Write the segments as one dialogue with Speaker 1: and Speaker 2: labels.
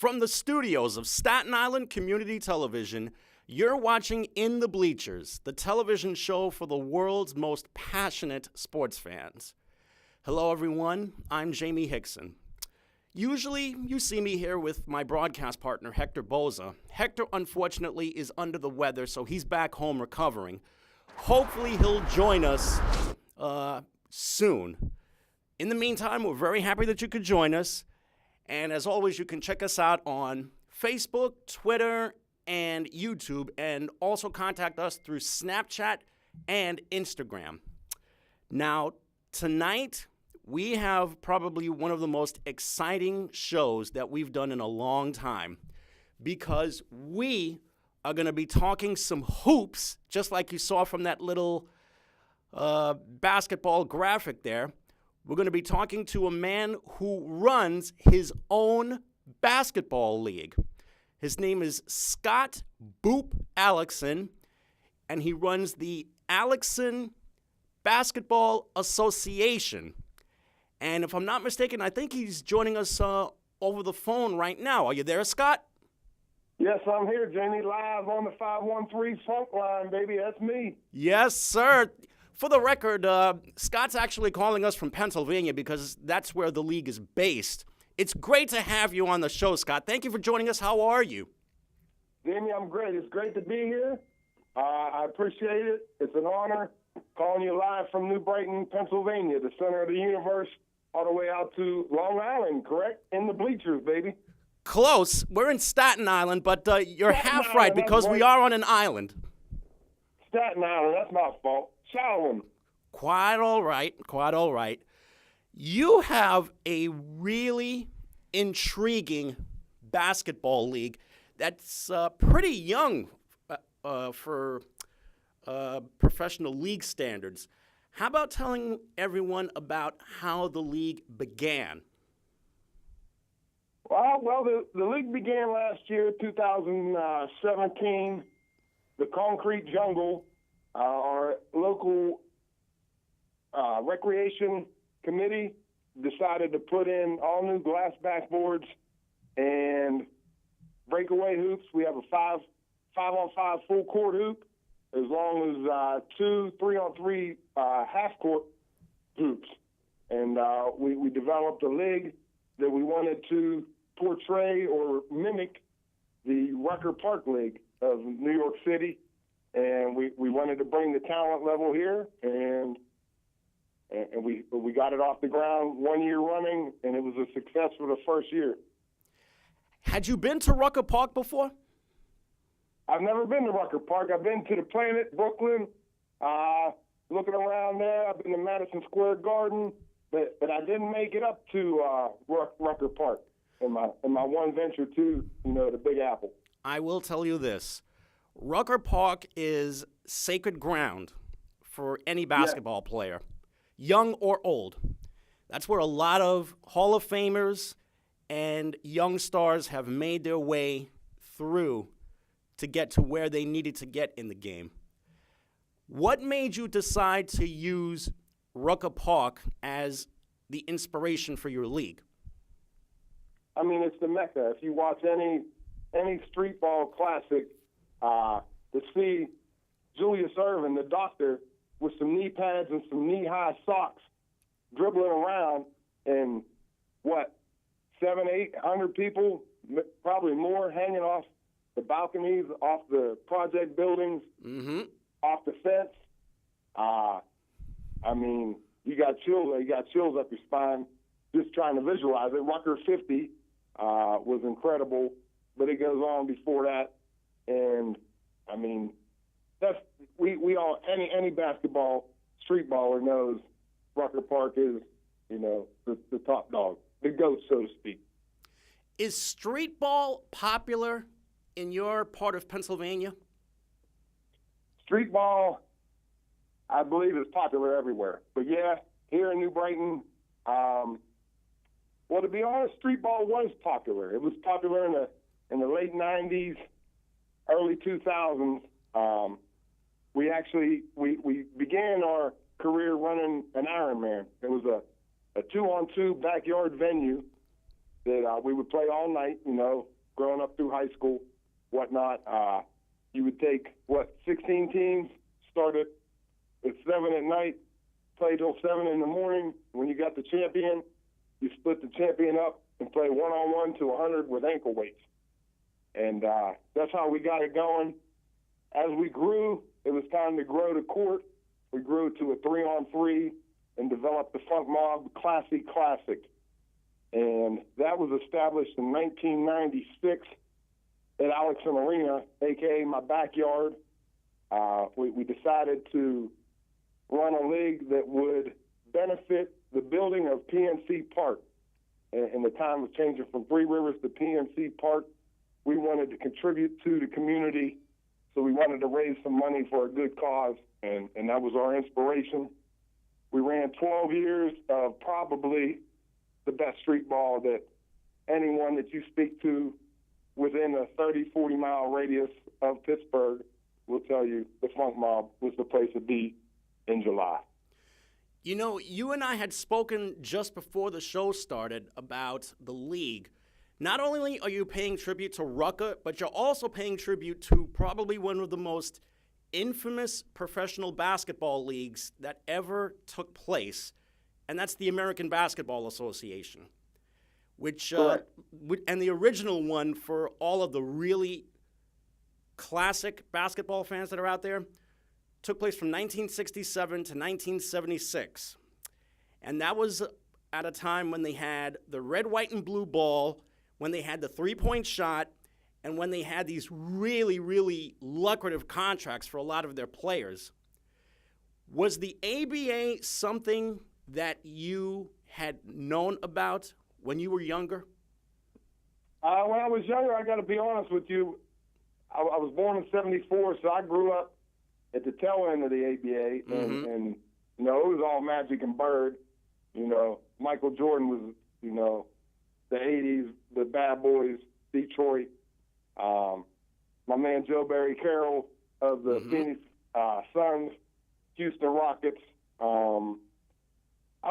Speaker 1: From the studios of Staten Island Community Television, you're watching In the Bleachers, the television show for the world's most passionate sports fans. Hello, everyone. I'm Jaime Hixson. Usually, you see me here with my broadcast partner, Hector Boza. Hector, unfortunately, is under the weather, so he's back home recovering. Hopefully, he'll join us soon. In the meantime, we're very happy that you could join us. And as always, you can check us out on Facebook, Twitter, and YouTube, and also contact us through Snapchat and Instagram. Now, tonight, we have probably one of the most exciting shows that we've done in a long time, because we are going to be talking some hoops, just like you saw from that little basketball graphic there. We're going to be talking to a man who runs his own basketball league. His name is Scott Alaksin, and he runs the Alxn Basketball Association. And if I'm not mistaken, I think he's joining us over the phone right now. Are you there, Scott?
Speaker 2: Yes, I'm here, Jamie, live on the 513 Funk line, baby. That's me.
Speaker 1: Yes, sir. For the record, Scott's actually calling us from Pennsylvania because that's where the league is based. It's great to have you on the show, Scott. Thank you for joining us. How are you?
Speaker 2: Jamie, I'm great. It's great to be here. I appreciate it. It's an honor calling you live from New Brighton, Pennsylvania, the center of the universe, all the way out to Long Island, correct? In the Bleachers, baby.
Speaker 1: Close. We're in Staten Island, but you're
Speaker 2: Staten
Speaker 1: half
Speaker 2: Island,
Speaker 1: right because we are on an island.
Speaker 2: Staten Island, that's my fault. Shalom.
Speaker 1: Quite all right. You have a really intriguing basketball league that's pretty young for professional league standards. How about telling everyone about how the league began?
Speaker 2: Well, the league began last year, 2017. The Concrete Jungle, our local recreation committee, decided to put in all new glass backboards and breakaway hoops. We have a 5-on-5 full court hoop, as long as 2 3-on-3 half court hoops. And we developed a league that we wanted to portray or mimic the Rucker Park League of New York City. And we wanted to bring the talent level here, and we got it off the ground 1 year running, and it was a success for the first year.
Speaker 1: Had you been to Rucker Park before?
Speaker 2: I've never been to Rucker Park. I've been to the Planet, Brooklyn, looking around there. I've been to Madison Square Garden, but I didn't make it up to Rucker Park in my one venture to, the Big Apple.
Speaker 1: I will tell you this. Rucker Park is sacred ground for any basketball player, young or old. That's where a lot of Hall of Famers and young stars have made their way through to get to where they needed to get in the game. What made you decide to use Rucker Park as the inspiration for your league?
Speaker 2: I mean, it's the Mecca. If you watch any street ball classic, to see Julius Erving, the doctor, with some knee pads and some knee-high socks, dribbling around, and 700-800 people, probably more, hanging off the balconies, off the project buildings, off the fence. I mean, you got chills up your spine just trying to visualize it. Rucker 50 was incredible, but it goes on before that. And I mean, that's we all any basketball street baller knows Rucker Park is the top dog, the GOAT, so to speak.
Speaker 1: Is street ball popular in your part of Pennsylvania?
Speaker 2: Street ball, I believe, is popular everywhere. But yeah, here in New Brighton, well, to be honest, street ball was popular. It was popular in the late 90s. Early 2000s, we began our career running an Ironman. It was a 2-on-2 backyard venue that we would play all night, growing up through high school, whatnot. You would take, 16 teams, started at 7 at night, play till 7 in the morning. When you got the champion, you split the champion up and play 1-on-1 to 100 with ankle weights. And that's how we got it going. As we grew, it was time to grow the court. We grew to a 3-on-3 and developed the Funk Mob Classy Classic. And that was established in 1996 at Alxn Arena, a.k.a. my backyard. We decided to run a league that would benefit the building of PNC Park. And the time was changing from Three Rivers to PNC Park. We wanted to contribute to the community, so we wanted to raise some money for a good cause, and that was our inspiration. We ran 12 years of probably the best street ball that anyone that you speak to within a 30, 40-mile radius of Pittsburgh will tell you the Funk Mob was the place to be in July.
Speaker 1: You know, you and I had spoken just before the show started about the league. Not only are you paying tribute to Rucker, but you're also paying tribute to probably one of the most infamous professional basketball leagues that ever took place, and that's the American Basketball Association, which and the original one for all of the really classic basketball fans that are out there took place from 1967 to 1976. And that was at a time when they had the red, white, and blue ball, when they had the three-point shot, and when they had these really, really lucrative contracts for a lot of their players. Was the ABA something that you had known about when you were younger?
Speaker 2: When I was younger, I got to be honest with you, I was born in 74, so I grew up at the tail end of the ABA, and you know, it was all Magic and Bird. You know, Michael Jordan was, you know, the 80s, the Bad Boys, Detroit. My man Joe Barry Carroll of the Phoenix Suns, Houston Rockets. I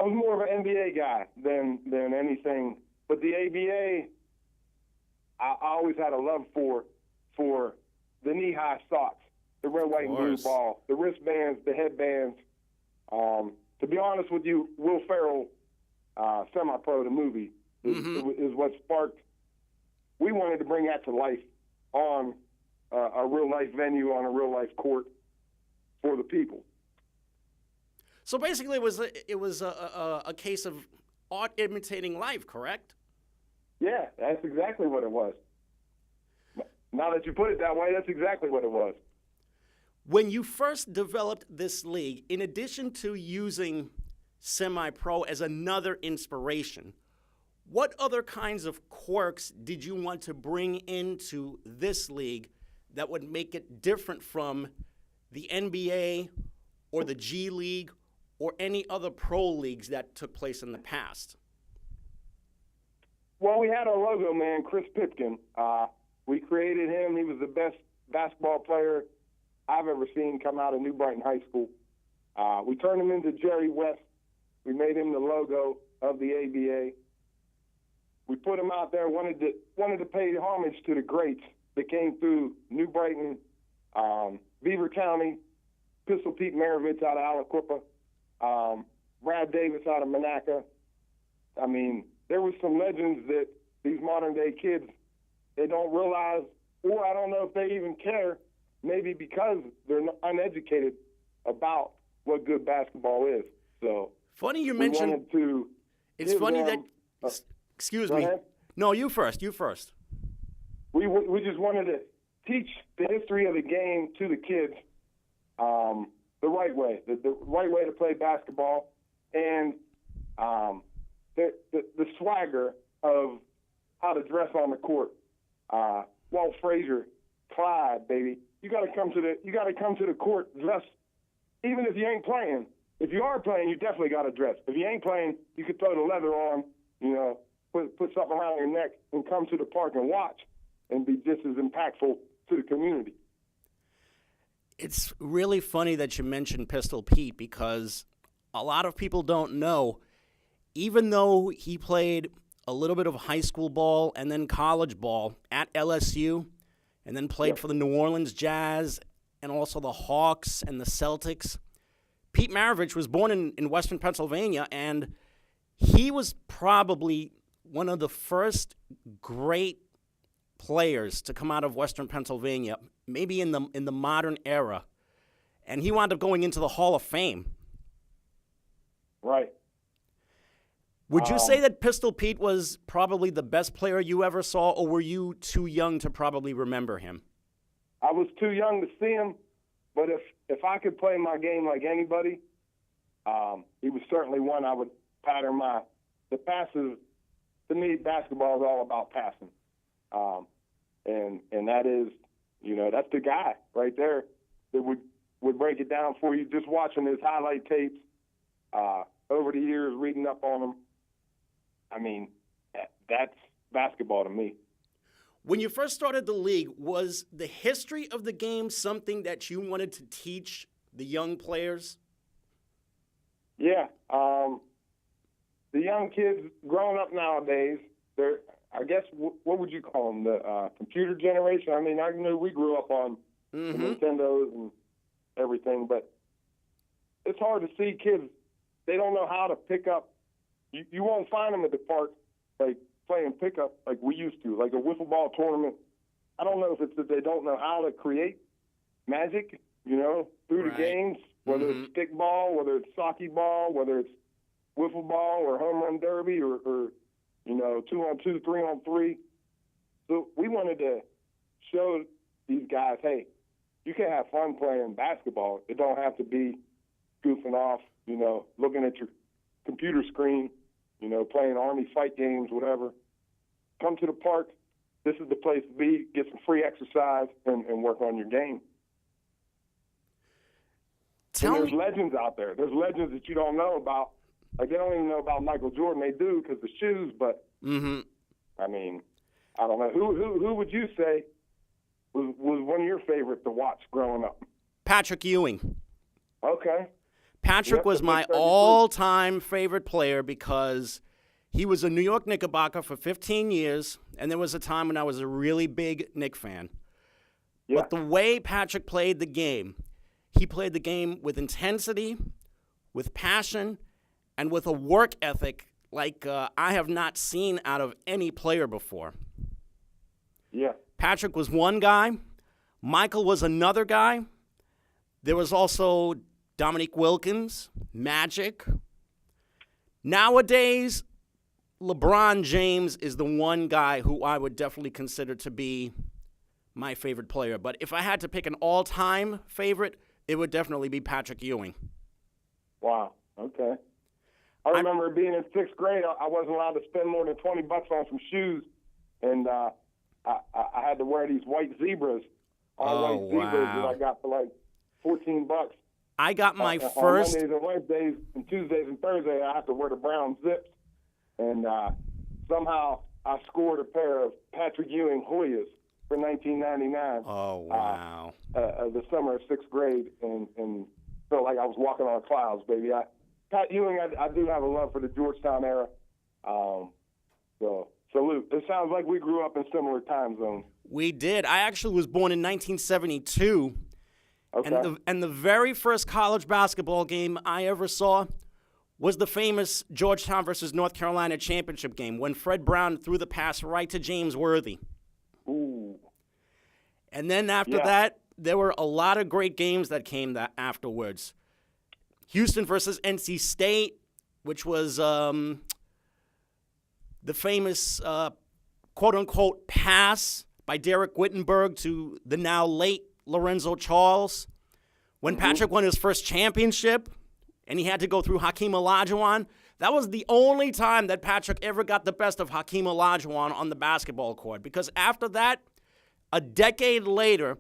Speaker 2: was more of an NBA guy than anything. But the ABA, I always had a love for the knee-high socks, the red, white, and blue ball, the wristbands, the headbands. To be honest with you, Will Ferrell, Semi-Pro, the movie, is what sparked. We wanted to bring that to life on a real-life venue, on a real-life court for the people.
Speaker 1: So basically, it was a case of art imitating life, correct?
Speaker 2: Yeah, that's exactly what it was. Now that you put it that way, that's exactly what it was.
Speaker 1: When you first developed this league, in addition to using Semi-Pro as another inspiration, what other kinds of quirks did you want to bring into this league that would make it different from the NBA or the G League or any other pro leagues that took place in the past?
Speaker 2: Well, we had our logo man, Chris Pipkin. We created him. He was the best basketball player I've ever seen come out of New Brighton High School. We turned him into Jerry West. We made him the logo of the ABA. We put him out there, wanted to pay homage to the greats that came through New Brighton, Beaver County, Pistol Pete Maravich out of Aliquippa, Brad Davis out of Monaca. I mean, there were some legends that these modern-day kids, they don't realize, or I don't know if they even care, maybe because they're uneducated about what good basketball is. So
Speaker 1: funny you mentioned. It's funny that. Excuse me.
Speaker 2: Ahead.
Speaker 1: No, you first. You first.
Speaker 2: We just wanted to teach the history of the game to the kids, the right way, the right way to play basketball, and the swagger of how to dress on the court. Walt Frazier, Clyde, baby. You got to come to the court dressed, even if you ain't playing. If you are playing, you definitely got to dress. If you ain't playing, you could throw the leather on, you know, put something around your neck and come to the park and watch and be just as impactful to the community.
Speaker 1: It's really funny that you mentioned Pistol Pete because a lot of people don't know, even though he played a little bit of high school ball and then college ball at LSU, and then played for the New Orleans Jazz and also the Hawks and the Celtics. Pete Maravich was born in Western Pennsylvania, and he was probably one of the first great players to come out of Western Pennsylvania, maybe in the modern era. And he wound up going into the Hall of Fame.
Speaker 2: Right.
Speaker 1: Would you say that Pistol Pete was probably the best player you ever saw, or were you too young to probably remember him?
Speaker 2: I was too young to see him, but if I could play my game like anybody, he was certainly one I would pattern the passes. To me, basketball is all about passing. And that is, that's the guy right there that would break it down for you. Just watching his highlight tapes over the years, reading up on him. I mean, that's basketball to me.
Speaker 1: When you first started the league, was the history of the game something that you wanted to teach the young players?
Speaker 2: Yeah. The young kids growing up nowadays, they're, I guess, what would you call them, the computer generation? I mean, I knew we grew up on the Nintendos and everything, but it's hard to see kids. They don't know how to pick up. You won't find them at the park, like, playing pickup like we used to, like a wiffle ball tournament. I don't know if it's that they don't know how to create magic, through the games, whether it's stick ball, whether it's soccer ball, whether it's wiffle ball or home run derby or 2-on-2, 3-on-3. So we wanted to show these guys, hey, you can have fun playing basketball. It don't have to be goofing off, looking at your computer screen, playing Army fight games, whatever. Come to the park. This is the place to be. Get some free exercise and work on your game. There's legends out there. There's legends that you don't know about. Like, they don't even know about Michael Jordan. They do because the shoes, but, I mean, I don't know. Who would you say was one of your favorites to watch growing up?
Speaker 1: Patrick Ewing.
Speaker 2: Okay.
Speaker 1: Patrick was my all-time favorite player because he was a New York Knickerbocker for 15 years, and there was a time when I was a really big Knick fan. Yeah. But the way Patrick played the game, he played the game with intensity, with passion, and with a work ethic like I have not seen out of any player before.
Speaker 2: Yeah.
Speaker 1: Patrick was one guy. Michael was another guy. There was also Dominique Wilkins, Magic. Nowadays, LeBron James is the one guy who I would definitely consider to be my favorite player. But if I had to pick an all-time favorite, it would definitely be Patrick Ewing.
Speaker 2: Wow. Okay. I remember being in 6th grade, I wasn't allowed to spend more than $20 on some shoes, and I had to wear these white zebras, all white zebras that I got for like $14.
Speaker 1: I got my
Speaker 2: on
Speaker 1: first.
Speaker 2: Mondays and Wednesdays and Tuesdays and Thursdays, I have to wear the brown zips, and somehow I scored a pair of Patrick Ewing Hoyas for 1999.
Speaker 1: Oh wow!
Speaker 2: The summer of 6th grade, and felt like I was walking on clouds, baby. Pat Ewing, I do have a love for the Georgetown era. So salute. It sounds like we grew up in similar time zones.
Speaker 1: We did. I actually was born in 1972.
Speaker 2: Okay.
Speaker 1: And the very first college basketball game I ever saw was the famous Georgetown versus North Carolina championship game when Fred Brown threw the pass right to James Worthy.
Speaker 2: Ooh.
Speaker 1: And then after that, there were a lot of great games that came afterwards. Houston versus NC State, which was the famous quote-unquote pass by Derek Whittenburg to the now late Lorenzo Charles. When Patrick won his first championship and he had to go through Hakeem Olajuwon, that was the only time that Patrick ever got the best of Hakeem Olajuwon on the basketball court. Because after that, a decade later,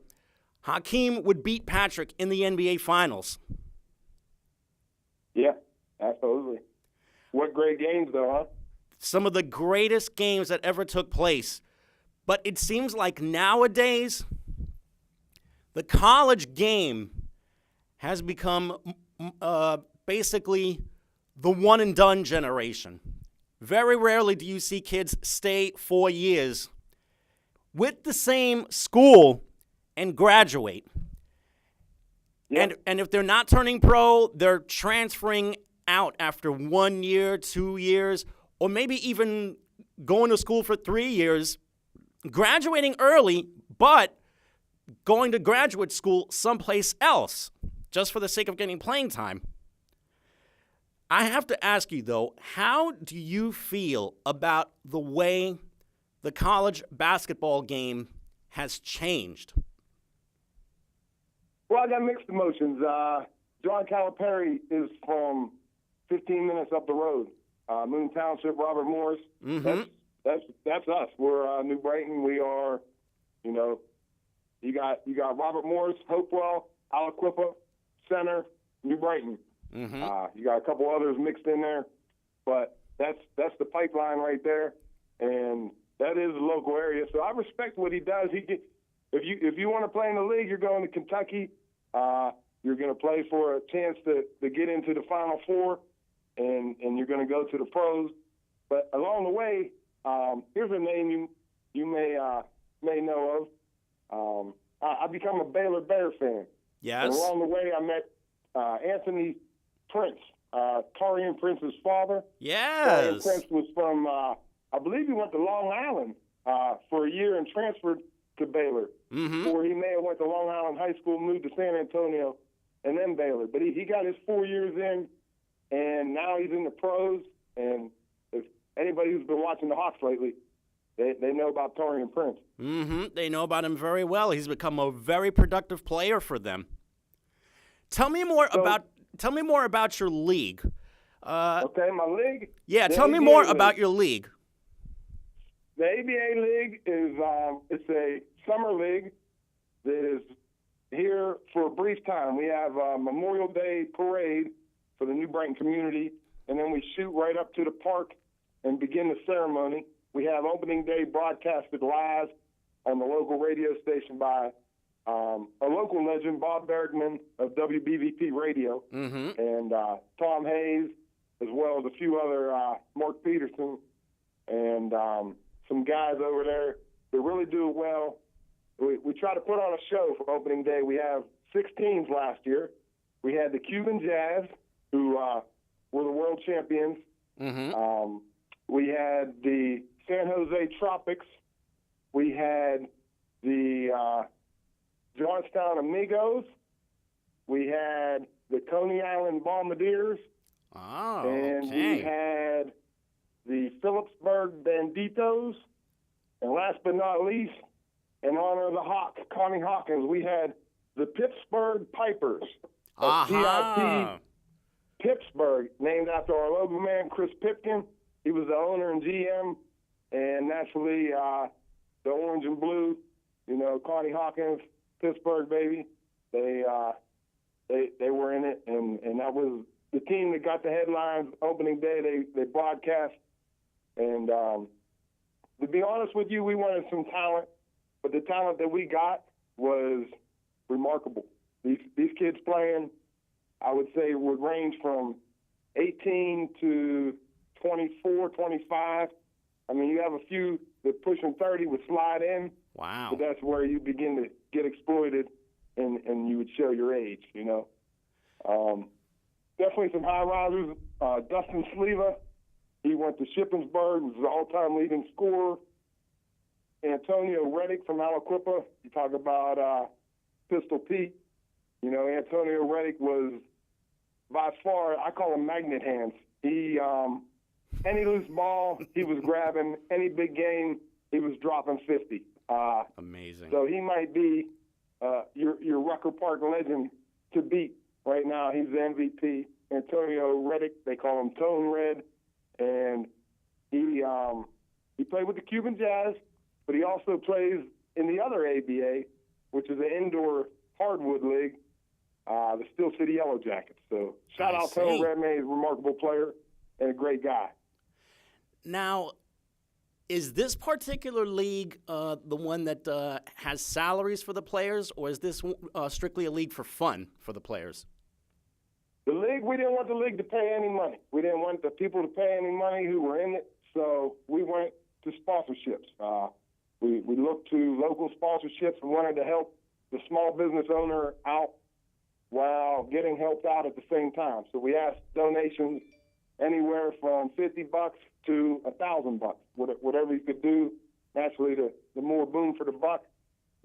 Speaker 1: Hakeem would beat Patrick in the NBA Finals.
Speaker 2: Yeah, absolutely. What great games, though, huh?
Speaker 1: Some of the greatest games that ever took place. But it seems like nowadays, the college game has become basically the one-and-done generation. Very rarely do you see kids stay 4 years with the same school and graduate.
Speaker 2: Yep.
Speaker 1: And if they're not turning pro, they're transferring out after 1 year, 2 years, or maybe even going to school for 3 years, graduating early, but going to graduate school someplace else just for the sake of getting playing time. I have to ask you, though, how do you feel about the way the college basketball game has changed?
Speaker 2: Well, I got mixed emotions. John Calipari is from 15 minutes up the road. Moon Township, Robert Morris.
Speaker 1: Mm-hmm.
Speaker 2: That's us. We're New Brighton. We are, you got Robert Morris, Hopewell, Aliquippa, Center, New Brighton.
Speaker 1: Mm-hmm.
Speaker 2: You got a couple others mixed in there, but that's the pipeline right there, and that is a local area. So I respect what he does. If you want to play in the league, you're going to Kentucky. You're going to play for a chance to get into the Final Four, and you're going to go to the pros. But along the way, here's a name you may know of. I become a Baylor Bear fan.
Speaker 1: Yes.
Speaker 2: And along the way, I met Anthony Prince, Taurean Prince's father.
Speaker 1: Yes.
Speaker 2: Taurean Prince was from, I believe he went to Long Island for a year and transferred to Baylor.
Speaker 1: Mm-hmm.
Speaker 2: Or he may have went to Long Island High School, moved to San Antonio, and then Baylor. But he got his 4 years in, and now he's in the pros. And if anybody who's been watching the Hawks lately, they know about Taurean Prince.
Speaker 1: Mm-hmm. They know about him very well. He's become a very productive player for them. Tell me more about your league.
Speaker 2: Okay, my league?
Speaker 1: Yeah,
Speaker 2: The
Speaker 1: tell me
Speaker 2: ABA
Speaker 1: more
Speaker 2: league.
Speaker 1: about your league.
Speaker 2: The ABA League is it's a summer league that is here for a brief time. We have a Memorial Day parade for the New Brighton community, and then we shoot right up to the park and begin the ceremony. We have opening day broadcasted live on the local radio station by a local legend, Bob Bergman of WBVP Radio,
Speaker 1: Mm-hmm.
Speaker 2: and Tom Hayes, as well as a few other, Mark Peterson, and some guys over there that really do it well. We try to put on a show for opening day. We have 6 teams last year. We had the Cuban Jazz, who were the world champions.
Speaker 1: Mm-hmm.
Speaker 2: We had the San Jose Tropics. We had the Georgetown Amigos. We had the Coney Island Bombardiers.
Speaker 1: Oh,
Speaker 2: And we had the Phillipsburg Banditos. And last but not least, in honor of the Hawk, Connie Hawkins, we had the Pittsburgh Pipers of PIP Pittsburgh, named after our logo man, Chris Pipkin. He was the owner and GM. And naturally, the orange and blue, Connie Hawkins, Pittsburgh, baby. They were in it, and that was the team that got the headlines opening day. They broadcast, and to be honest with you, we wanted some talent, but the talent that we got was remarkable. These kids playing, I would say, would range from 18 to 24, 25. I mean, you have a few that pushing 30 would slide in.
Speaker 1: Wow.
Speaker 2: But that's where you begin to get exploited, and you would show your age, Definitely some high risers. Dustin Sleva, he went to Shippensburg, was the all-time leading scorer. Antonio Reddick from Aliquippa, you talk about Pistol Pete. Antonio Reddick was by far, I call him magnet hands. He, any loose ball, he was grabbing. Any big game, he was dropping 50.
Speaker 1: Amazing.
Speaker 2: So he might be your Rucker Park legend to beat right now. He's the MVP. Antonio Reddick, they call him Tone Red, and he played with the Cuban Jazz, but he also plays in the other ABA, which is an indoor hardwood league, the Steel City Yellow Jackets. So shout out Tone Red, man, he's a remarkable player and a great guy.
Speaker 1: Now, is this particular league the one that has salaries for the players, or is this strictly a league for fun for the players?
Speaker 2: The league, we didn't want the league to pay any money. We didn't want the people to pay any money who were in it So we went to sponsorships. We looked to local sponsorships and wanted to help the small business owner out while getting helped out at the same time. So we asked donations anywhere from $50 to $1,000, whatever you could do. Naturally, the more boom for the buck,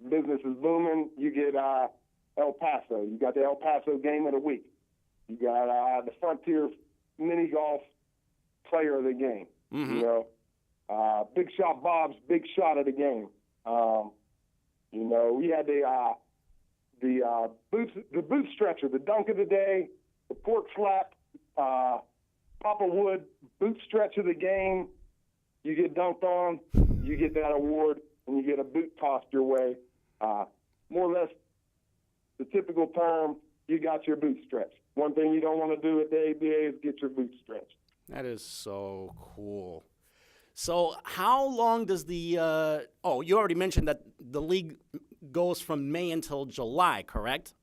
Speaker 2: business is booming. You get El Paso. You got the El Paso game of the week. You got the Frontier mini golf player of the game.
Speaker 1: Mm-hmm.
Speaker 2: You know, Big Shot Bob's big shot of the game. You know, we had the boot stretcher, the dunk of the day, the pork slap, Papa Wood boot stretch of the game. You get dunked on, you get that award, and you get a boot tossed your way. More or less the typical term, you got your boot stretched. One thing you don't want to do at the ABA is get your boot stretched.
Speaker 1: That is so cool. So how long does the you already mentioned that the league goes from May until July, correct?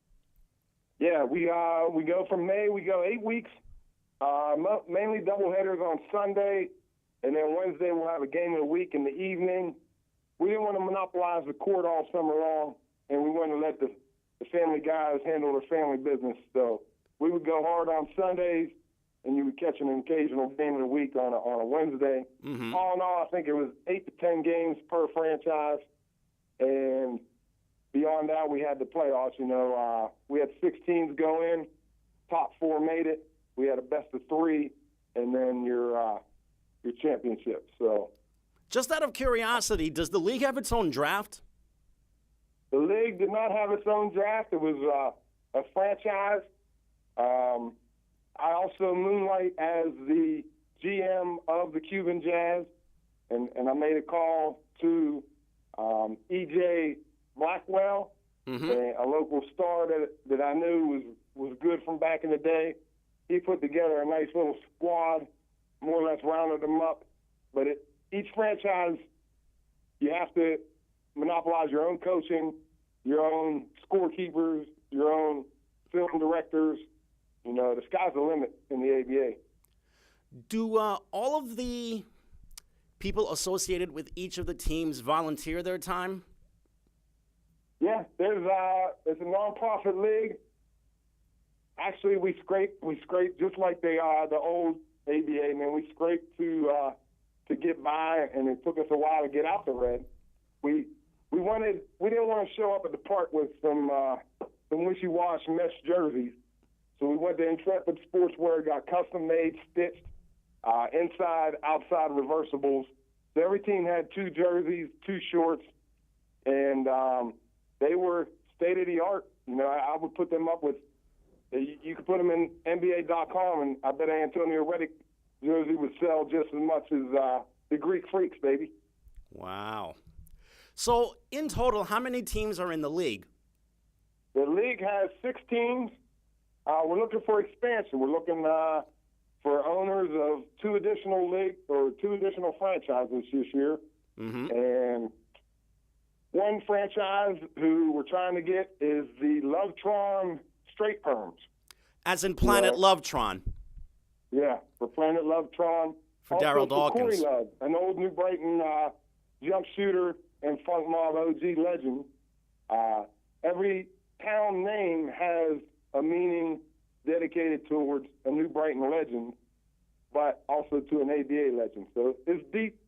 Speaker 2: Yeah, we go from May, we go 8 weeks, mainly doubleheaders on Sunday, and then Wednesday we'll have a game of the week in the evening. We didn't want to monopolize the court all summer long, and we wanted to let the family guys handle their family business. So we would go hard on Sundays, and you would catch an occasional game of the week on a Wednesday.
Speaker 1: Mm-hmm.
Speaker 2: All in all, I think it was 8 to 10 games per franchise, and beyond that, we had the playoffs. You know, we had 6 teams go in, top 4 made it. We had a best of 3, and then your championship. So,
Speaker 1: just out of curiosity, does the league have its own draft?
Speaker 2: The league did not have its own draft. It was a franchise. I also moonlight as the GM of the Cuban Jazz, and I made a call to E.J. Blackwell,
Speaker 1: Mm-hmm.
Speaker 2: a local star that I knew was good from back in the day. He put together a nice little squad, more or less rounded them up. But each franchise, you have to monopolize your own coaching, your own scorekeepers, your own film directors. You know, the sky's the limit in the ABA.
Speaker 1: Do all of the people associated with each of the teams volunteer their time?
Speaker 2: Yeah, there's a nonprofit league. Actually, we scrape just like the old ABA, man. We scraped to get by, and it took us a while to get out the red. We didn't want to show up at the park with some wishy-wash mesh jerseys, so we went to Intrepid Sportswear, got custom made, stitched, inside, outside reversibles. So every team had 2 jerseys, 2 shorts, and they were state of the art. You know, I would put them up with. You could put them in NBA.com, and I bet Antonio Reddick jersey would sell just as much as the Greek Freaks, baby.
Speaker 1: Wow. So, in total, how many teams are in the league?
Speaker 2: The league has 6 teams. We're looking for expansion. We're looking for owners of 2 additional franchises this year.
Speaker 1: Mm-hmm.
Speaker 2: And one franchise who we're trying to get is the Lovetron Straight Perms.
Speaker 1: As in Planet Lovetron.
Speaker 2: Yeah, for Planet Lovetron.
Speaker 1: For Daryl Dawkins.
Speaker 2: Corey Love, an old New Brighton jump shooter and funk mob OG legend. Every town name has a meaning dedicated towards a New Brighton legend, but also to an ABA legend. So it's deep.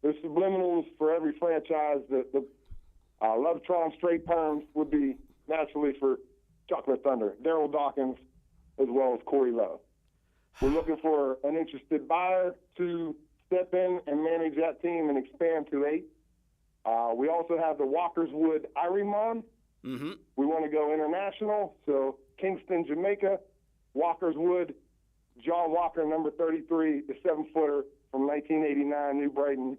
Speaker 2: There's subliminals for every franchise. The Lovetron Straight Perms would be naturally for Chocolate Thunder, Daryl Dawkins, as well as Corey Love. We're looking for an interested buyer to step in and manage that team and expand to 8. We also have the Walkerswood Irimon.
Speaker 1: Mm-hmm.
Speaker 2: We want to go international, so Kingston, Jamaica, Walkerswood, John Walker, number 33, the 7-footer from 1989, New Brighton.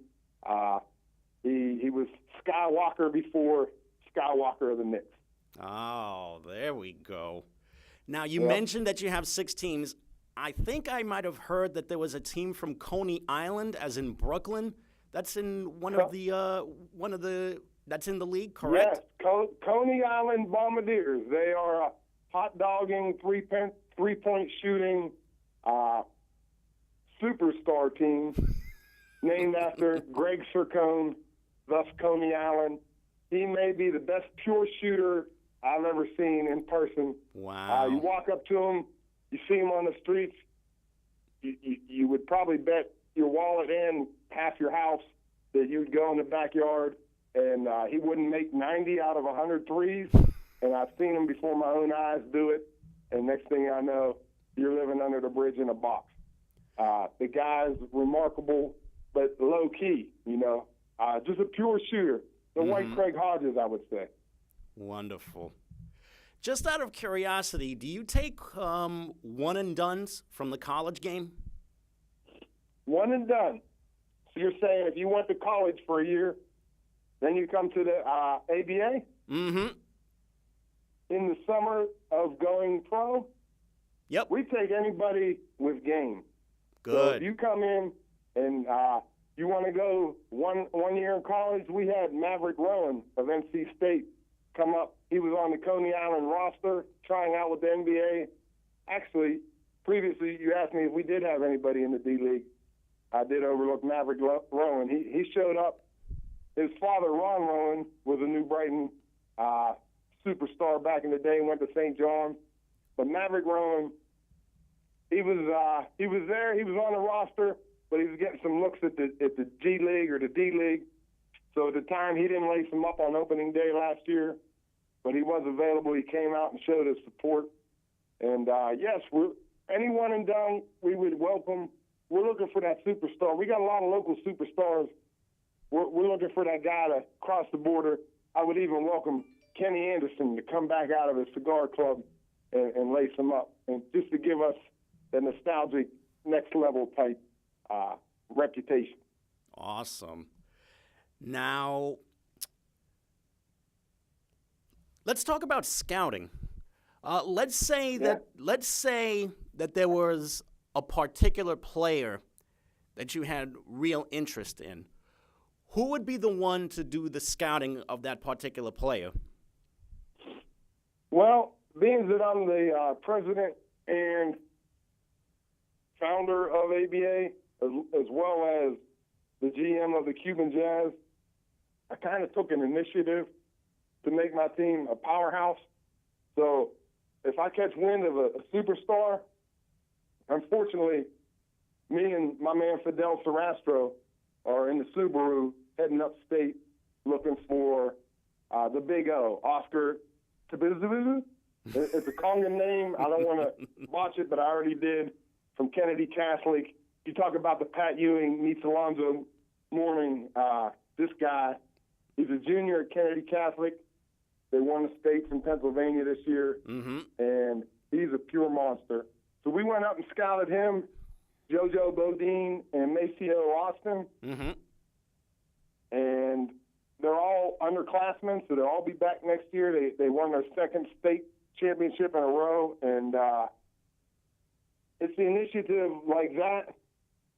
Speaker 2: He was Skywalker before Skywalker of the Knicks.
Speaker 1: Oh, there we go. Now, you mentioned that you have 6 teams. I think I might have heard that there was a team from Coney Island, as in Brooklyn. That's in that's in the league, correct?
Speaker 2: Yes, Coney Island Bombardiers. They are a hot dogging, three-point shooting superstar team. named after Greg Sircone, thus Coney Island. He may be the best pure shooter I've ever seen in person.
Speaker 1: Wow.
Speaker 2: You walk up to him, you see him on the streets, you would probably bet your wallet and half your house that you'd go in the backyard, and he wouldn't make 90 out of 100 threes. And I've seen him before my own eyes do it, and next thing I know, you're living under the bridge in a box. The guy's remarkable, but low-key, just a pure shooter. The white Craig Hodges, I would say.
Speaker 1: Wonderful. Just out of curiosity, do you take one-and-dones from the college game?
Speaker 2: One and done. So you're saying if you went to college for a year, then you come to the ABA?
Speaker 1: Mm-hmm.
Speaker 2: In the summer of going pro?
Speaker 1: Yep.
Speaker 2: We take anybody with game.
Speaker 1: Good.
Speaker 2: So if you come in and you want to go one year in college, we had Maverick Rowan of NC State come up. He was on the Coney Island roster trying out with the NBA. Actually, previously you asked me if we did have anybody in the D-League. I did overlook Maverick Rowan. He showed up. His father, Ron Rowan, was a New Brighton superstar back in the day, went to St. John's. But Maverick Rowan, he was there. He was on the roster, but he was getting some looks at the G League or the D League. So at the time, he didn't lace him up on opening day last year, but he was available. He came out and showed his support. And yes, any one and done, we would welcome. We're looking for that superstar. We got a lot of local superstars. We're looking for that guy to cross the border. I would even welcome Kenny Anderson to come back out of his cigar club and lace him up, and just to give us the nostalgic next level type reputation.
Speaker 1: Awesome. Now, let's talk about scouting. Let's say that there was a particular player that you had real interest in. Who would be the one to do the scouting of that particular player?
Speaker 2: Well, being that I'm the president and founder of ABA, as well as the GM of the Cuban Jazz, I kind of took an initiative to make my team a powerhouse. So if I catch wind of a superstar, unfortunately, me and my man Fidel Sarastro are in the Subaru heading upstate looking for the Big O, Oscar Tabizu. It's a Congan name. I don't want to botch it, but I already did. From Kennedy Catholic. You talk about the Pat Ewing meets Alonzo Mourning. This guy, he's a junior at Kennedy Catholic. They won the state from Pennsylvania this year, and he's a pure monster. So we went up and scouted him, JoJo Bodine and Maceo Austin, and they're all underclassmen, so they'll all be back next year. They won their second state championship in a row, and it's the initiative like that.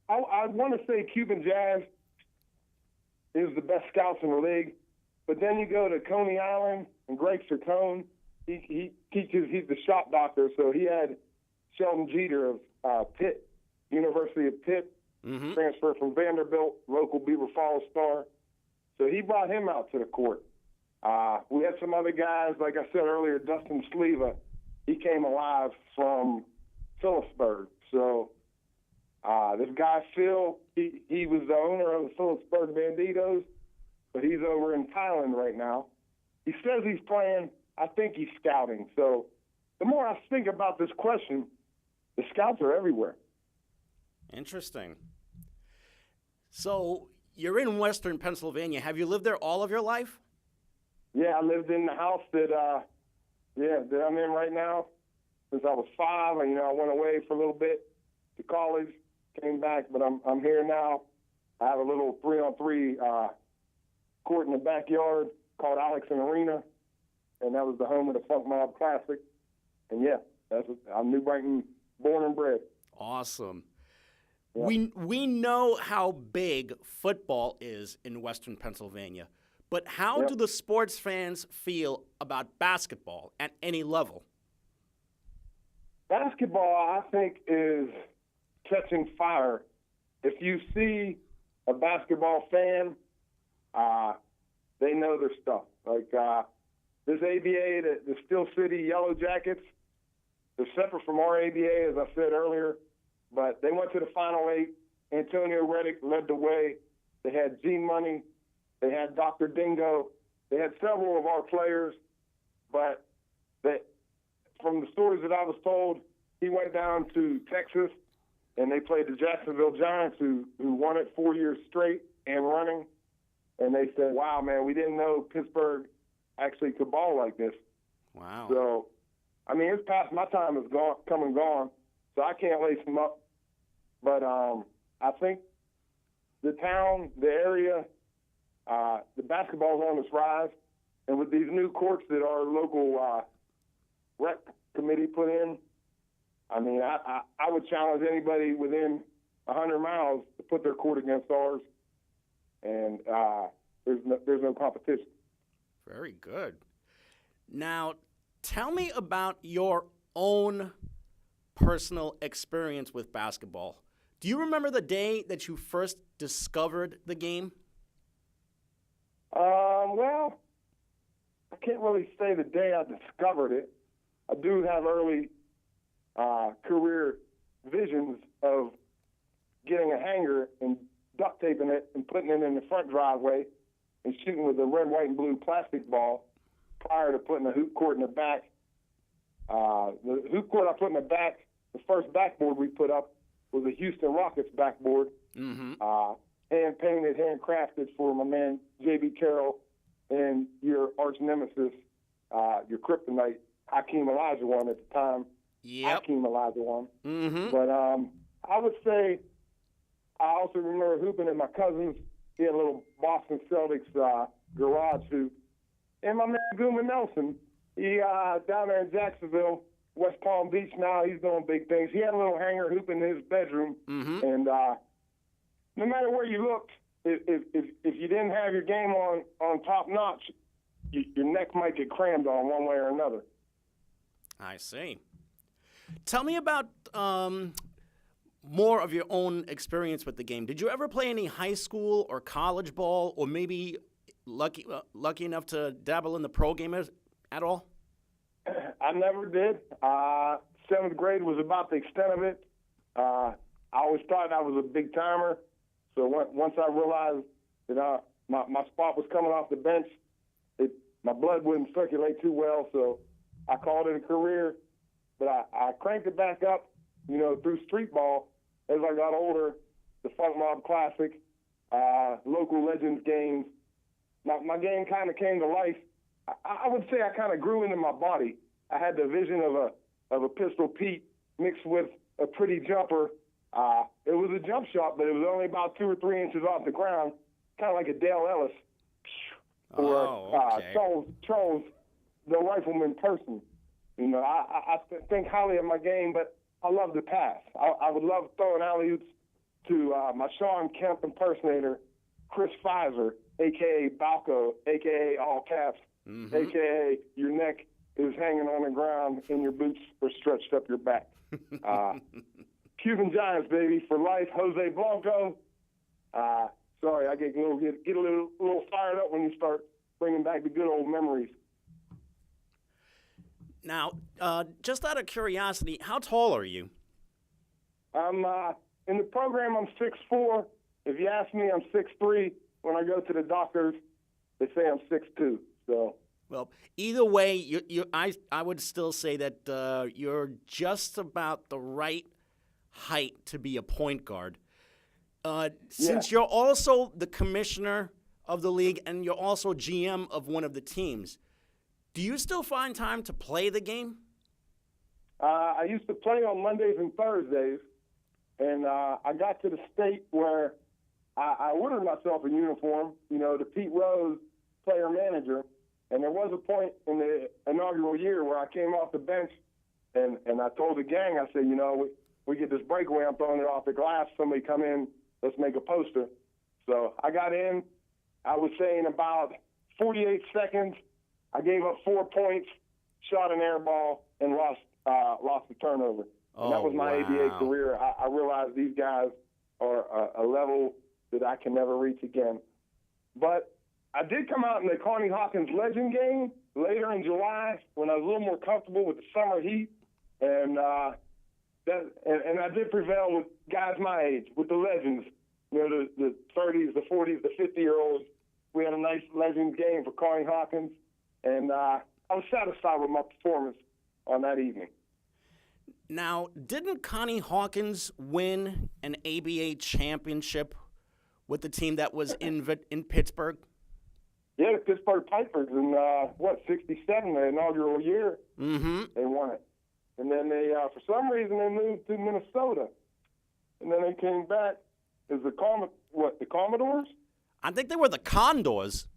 Speaker 2: I want to say Cuban Jazz is the best scouts in the league, but then you go to Coney Island and Greg Sircone. He teaches. He's the shop doctor, so he had Sheldon Jeter of Pitt, University of Pitt, transferred from Vanderbilt, local Beaver Falls star. So he brought him out to the court. We had some other guys, like I said earlier, Dustin Sleva. He came alive from Phillipsburg. So this guy, Phil, he was the owner of the Phillipsburg Banditos, but he's over in Thailand right now. He says he's playing. I think he's scouting. So the more I think about this question, the scouts are everywhere.
Speaker 1: Interesting. So you're in Western Pennsylvania. Have you lived there all of your life?
Speaker 2: Yeah, I lived in the house that I'm in right now since I was 5. I went away for a little bit to college, came back, but I'm here now. I have a little 3-on-3 court in the backyard called Alxn Arena, and that was the home of the Funk Mob Classic. And yeah, I'm New Brighton born and bred.
Speaker 1: Awesome.
Speaker 2: Yeah.
Speaker 1: We know how big football is in Western Pennsylvania, but how do the sports fans feel about basketball at any level?
Speaker 2: Basketball, I think, is catching fire. If you see a basketball fan, they know their stuff. Like this ABA, the Steel City Yellow Jackets, they're separate from our ABA, as I said earlier, but they went to the Final Eight. Antonio Reddick led the way. They had G-Money. They had Dr. Dingo. They had several of our players, but from the stories that I was told, he went down to Texas, and they played the Jacksonville Giants, who won it 4 years straight and running. And they said, wow, man, we didn't know Pittsburgh actually could ball like this.
Speaker 1: Wow.
Speaker 2: So, I mean, it's past my time is come and gone, so I can't lace them up. But I think the town, the area, the basketball's on its rise. And with these new courts that our local rec committee put in, I mean, I would challenge anybody within 100 miles to put their court against ours. And there's no competition.
Speaker 1: Very good. Now, tell me about your own personal experience with basketball. Do you remember the day that you first discovered the game?
Speaker 2: Well, I can't really say the day I discovered it. I do have early career visions of getting a hanger and duct taping it and putting it in the front driveway and shooting with a red, white, and blue plastic ball prior to putting a hoop court in the back. The hoop court I put in the back, the first backboard we put up was a Houston Rockets backboard, hand-painted, handcrafted for my man J.B. Carroll and your arch nemesis, your kryptonite, Hakeem Olajuwon at the time.
Speaker 1: Yep.
Speaker 2: Hakeem Olajuwon.
Speaker 1: Mm-hmm.
Speaker 2: But I would say I also remember hooping at my cousin's. He had a little Boston Celtics garage hoop. And my man Gooman Nelson, he down there in Jacksonville, West Palm Beach now, he's doing big things. He had a little hanger hoop in his bedroom.
Speaker 1: Mm-hmm.
Speaker 2: And no matter where you looked, if you didn't have your game on top notch, your neck might get crammed on one way or another.
Speaker 1: I see. Tell me about more of your own experience with the game. Did you ever play any high school or college ball, or maybe lucky enough to dabble in the pro game at all?
Speaker 2: I never did. Seventh grade was about the extent of it. I always thought I was a big timer. So once I realized that my spot was coming off the bench, my blood wouldn't circulate too well. So I called it a career. But I cranked it back up, through street ball as I got older, the Funk Mob Classic, local Legends games. My game kind of came to life. I would say I kind of grew into my body. I had the vision of a Pistol Pete mixed with a pretty jumper. It was a jump shot, but it was only about 2 or 3 inches off the ground, kind of like a Dale Ellis or Charles, the rifleman person. I think highly of my game, but I love the pass. I would love throwing alley-oops to my Sean Kemp impersonator, Chris Pfizer, a.k.a. Balco, a.k.a. all caps, a.k.a. your neck is hanging on the ground and your boots are stretched up your back. Cuban Giants, baby, for life. Jose Blanco. Sorry, I get a little fired up when you start bringing back the good old memories.
Speaker 1: Now, just out of curiosity, how tall are you?
Speaker 2: I'm in the program. I'm 6'4". If you ask me, I'm 6'3". When I go to the doctors, they say I'm 6'2". So.
Speaker 1: Well, either way, I would still say that you're just about the right height to be a point guard. Since you're also the commissioner of the league and you're also GM of one of the teams, do you still find time to play the game?
Speaker 2: I used to play on Mondays and Thursdays, and I got to the state where I ordered myself a uniform, the Pete Rose player manager, and there was a point in the inaugural year where I came off the bench, and I told the gang, I said, we get this breakaway, I'm throwing it off the glass, somebody come in, let's make a poster. So I got in, I was saying about 48 seconds, I gave up 4 points, shot an air ball, and lost the turnover. And that was my ABA career. I realized these guys are a level that I can never reach again. But I did come out in the Connie Hawkins Legend game later in July when I was a little more comfortable with the summer heat, and I did prevail with guys my age, with the legends, the 30s, the 40s, the 50-year-olds. We had a nice Legends game for Connie Hawkins, and I was satisfied with my performance on that evening.
Speaker 1: Now, didn't Connie Hawkins win an ABA championship with the team that was in Pittsburgh?
Speaker 2: Yeah, the Pittsburgh Pipers in, 67, the inaugural year.
Speaker 1: Mm-hmm.
Speaker 2: They won it. And then they, for some reason, they moved to Minnesota. And then they came back as the Commodores?
Speaker 1: I think they were the Condors.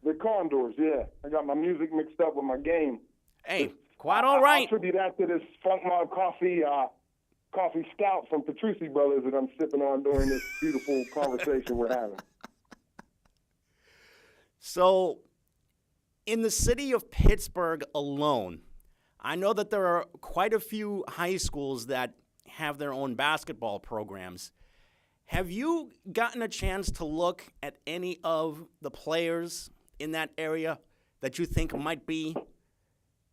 Speaker 2: The Condors, yeah. I got my music mixed up with my game.
Speaker 1: Hey, quite all right.
Speaker 2: I attribute that to this Funk Mob coffee stout from Petrucci Brothers that I'm sipping on during this beautiful conversation we're having.
Speaker 1: So, in the city of Pittsburgh alone, I know that there are quite a few high schools that have their own basketball programs. Have you gotten a chance to look at any of the players in that area that you think might be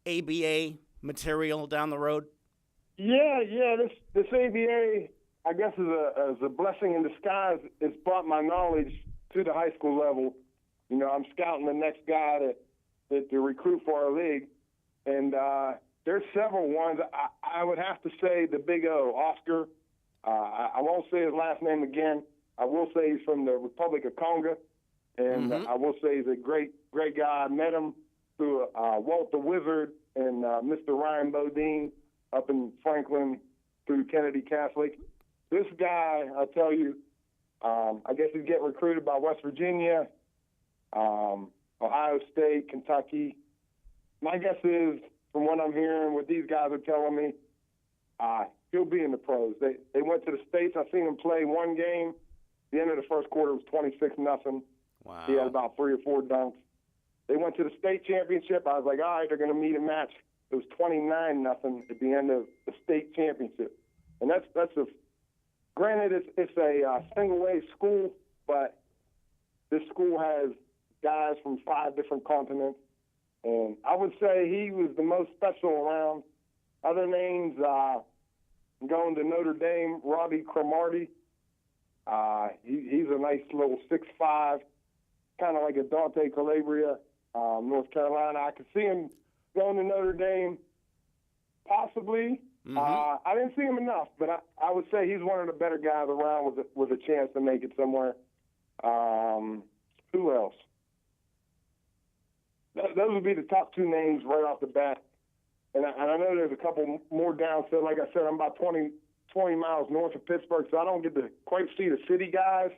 Speaker 1: ABA material down the road? Yeah.
Speaker 2: This ABA, I guess, is a blessing in disguise. It's brought my knowledge to the high school level. I'm scouting the next guy to recruit for our league, and there's several ones. I would have to say the Big O, Oscar. I won't say his last name again. I will say he's from the Republic of Congo, and I will say he's a great guy. I met him through Walt the Wizard and Mr. Ryan Bodine up in Franklin through Kennedy Catholic. This guy, I tell you, I guess he's getting recruited by West Virginia, Ohio State, Kentucky. My guess is, from what I'm hearing, what these guys are telling me, he'll be in the pros. They went to the States. I seen him play one game. The end of the first quarter was 26-0.
Speaker 1: Wow.
Speaker 2: He had about 3 or 4 dunks. They went to the state championship. I was like, all right, they're going to meet a match. It was 29-0 at the end of the state championship. And that's granted, it's a single-A school, but this school has guys from 5 different continents. And I would say he was the most special around. Other names, going to Notre Dame, Robbie Cromartie. He's a nice little 6'5", kind of like a Dante Calabria, North Carolina. I could see him going to Notre Dame, possibly.
Speaker 1: Mm-hmm.
Speaker 2: I didn't see him enough, but I would say he's one of the better guys around with a chance to make it somewhere. Who else? Those would be the top 2 names right off the bat. And I know there's a couple more down. So, like I said, I'm about 20 miles north of Pittsburgh, so I don't get to quite see the city guys,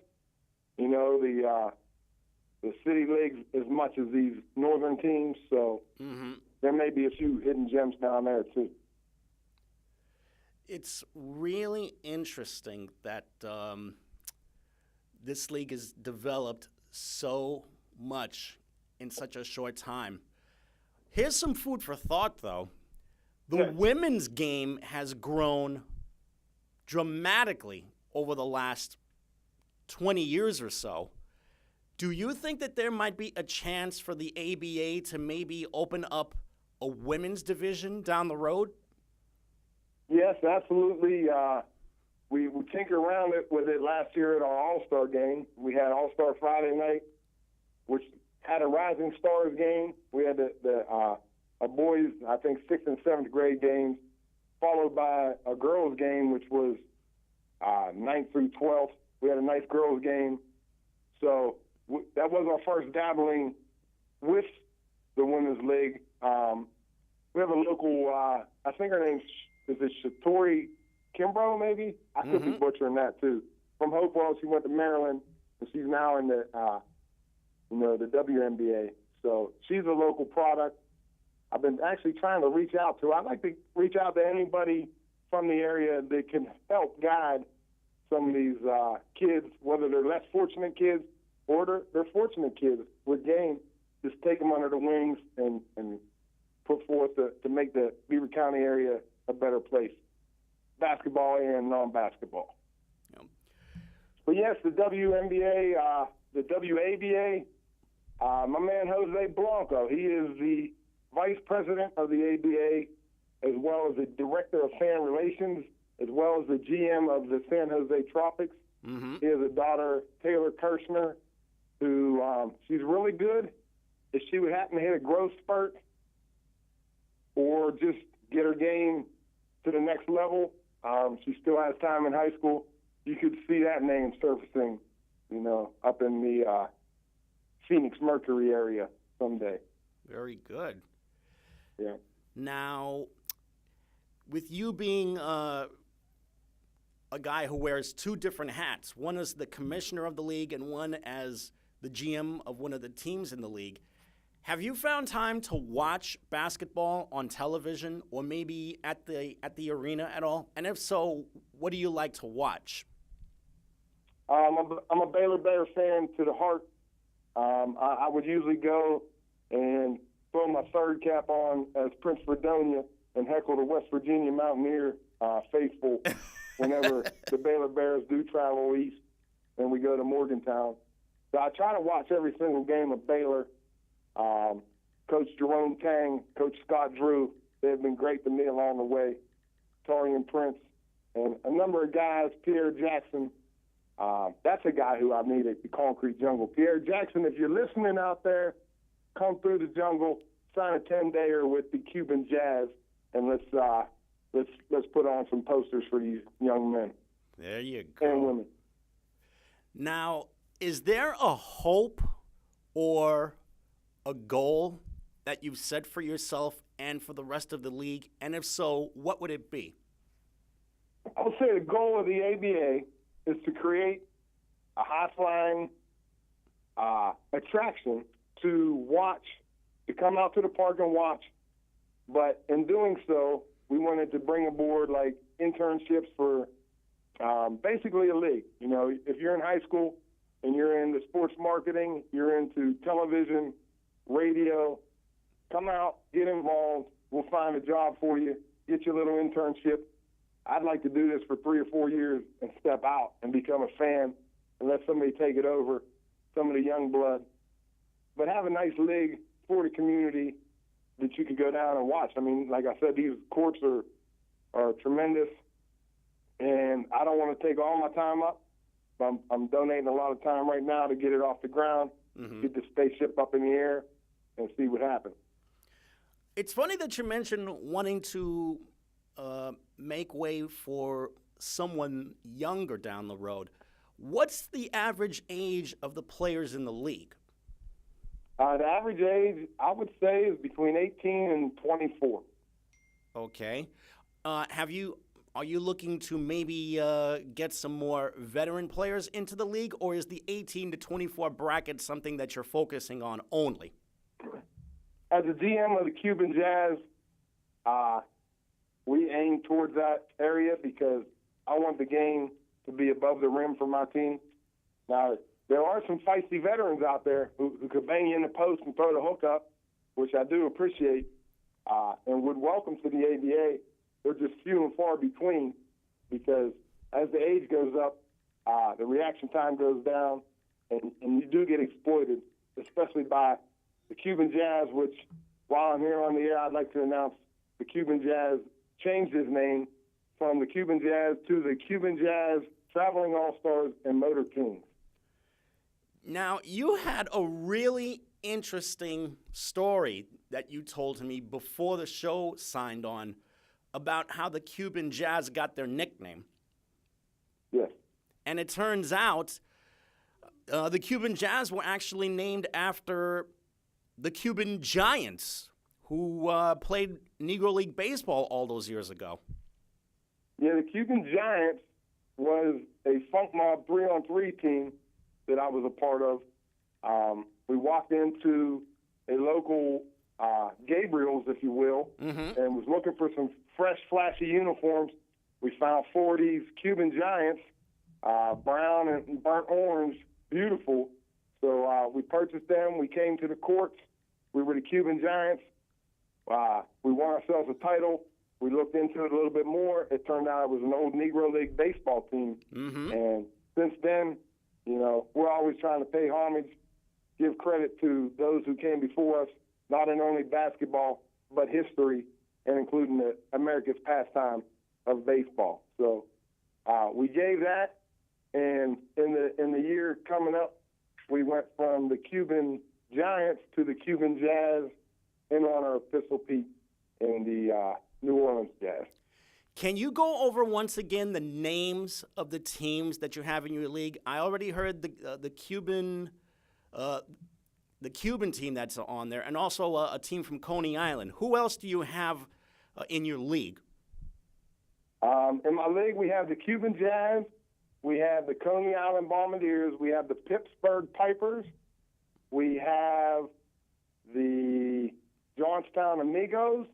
Speaker 2: the city leagues as much as these northern teams. So there may be a few hidden gems down there, too.
Speaker 1: It's really interesting that this league has developed so much in such a short time. Here's some food for thought, though. The women's game has grown dramatically over the last 20 years or so. Do you think that there might be a chance for the ABA to maybe open up a women's division down the road?
Speaker 2: Yes, absolutely. We tinkered around with it last year at our All-Star game. We had All-Star Friday night, which had a Rising Stars game. We had the boys, I think, 6th and 7th grade games, followed by a girls game, which was 9th through 12th. We had a nice girls game. So that was our first dabbling with the Women's League. We have a local, I think her name's, is it Shatori Kimbrough, maybe? I could be butchering that, too. From Hopewell, she went to Maryland, and she's now in the WNBA. So she's a local product. I've been actually trying to reach out to her. I'd like to reach out to anybody from the area that can help guide some of these kids, whether they're less fortunate kids or they're fortunate kids with game. Just take them under the wings and put forth to make the Beaver County area a better place, basketball and non-basketball. But yes, the WNBA, the WABA, my man Jose Blanco, he is the vice president of the ABA, as well as the director of fan relations, as well as the GM of the San Jose Tropics.
Speaker 1: Mm-hmm.
Speaker 2: He has a daughter, Taylor Kirshner, who she's really good. If she would happen to hit a growth spurt or just get her game to the next level, she still has time in high school. You could see that name surfacing, up in the Phoenix Mercury area someday.
Speaker 1: Very good.
Speaker 2: Yeah.
Speaker 1: Now, with you being a guy who wears two different hats, one as the commissioner of the league and one as the GM of one of the teams in the league, have you found time to watch basketball on television or maybe at the arena at all? And if so, what do you like to watch?
Speaker 2: I'm a Baylor Bear fan to the heart. I would usually go and throw my third cap on as Prince Fredonia and heckle the West Virginia Mountaineer faithful whenever the Baylor Bears do travel east and we go to Morgantown. So I try to watch every single game of Baylor. Coach Jerome Tang, Coach Scott Drew, they have been great to me along the way. Torian Prince, and a number of guys, Pierre Jackson. That's a guy who I meet at the Concrete Jungle. Pierre Jackson, if you're listening out there, come through the jungle, sign a 10-dayer with the Cuban Jazz, and let's put on some posters for these young men.
Speaker 1: There you go.
Speaker 2: And women.
Speaker 1: Now, is there a hope or a goal that you've set for yourself and for the rest of the league? And if so, what would it be?
Speaker 2: I would say the goal of the ABA is to create a high-flying attraction to watch, to come out to the park and watch. But in doing so, we wanted to bring aboard like internships for basically a league. If you're in high school and you're into sports marketing, you're into television, radio, come out, get involved. We'll find a job for you, get you a little internship. I'd like to do this for 3 or 4 years and step out and become a fan and let somebody take it over, some of the young blood. But have a nice league for the community that you could go down and watch. I mean, like I said, these courts are tremendous, and I don't want to take all my time up. I'm donating a lot of time right now to get it off the ground, get the spaceship up in the air, and see what happens.
Speaker 1: It's funny that you mentioned wanting to make way for someone younger down the road. What's the average age of the players in the league?
Speaker 2: The average age, I would say, is between 18 and 24.
Speaker 1: Okay. Are you looking to maybe get some more veteran players into the league, or is the 18 to 24 bracket something that you're focusing on only?
Speaker 2: As a GM of the Cuban Jazz, we aim towards that area because I want the game to be above the rim for my team. Now, there are some feisty veterans out there who could bang you in the post and throw the hook up, which I do appreciate and would welcome to the ABA. They're just few and far between because as the age goes up, the reaction time goes down, and you do get exploited, especially by the Cuban Jazz, which, while I'm here on the air, I'd like to announce the Cuban Jazz changed his name from the Cuban Jazz to the Cuban Jazz Traveling All-Stars and Motor Kings.
Speaker 1: Now, you had a really interesting story that you told to me before the show signed on about how the Cuban Jazz got their nickname.
Speaker 2: Yes.
Speaker 1: And it turns out the Cuban Jazz were actually named after the Cuban Giants, who played Negro League Baseball all those years ago.
Speaker 2: Yeah, the Cuban Giants was a Funk Mob 3-on-3 team that I was a part of. We walked into a local Gabriel's, if you will, and was looking for some fresh, flashy uniforms. We found 4 of these Cuban Giants, brown and burnt orange, beautiful. So we purchased them. We came to the courts. We were the Cuban Giants. We won ourselves a title. We looked into it a little bit more. It turned out it was an old Negro League baseball team. And since then, we're always trying to pay homage, give credit to those who came before us, not in only basketball, but history, and including America's pastime of baseball. So we gave that, and in the year coming up, we went from the Cuban Giants to the Cuban Jazz in honor of Pistol Pete and the New Orleans Jazz.
Speaker 1: Can you go over once again the names of the teams that you have in your league? I already heard the Cuban team that's on there, and also a team from Coney Island. Who else do you have in your league?
Speaker 2: In my league, we have the Cuban Jazz, we have the Coney Island Bombardiers, we have the Pittsburgh Pipers, we have the Johnstown Amigos,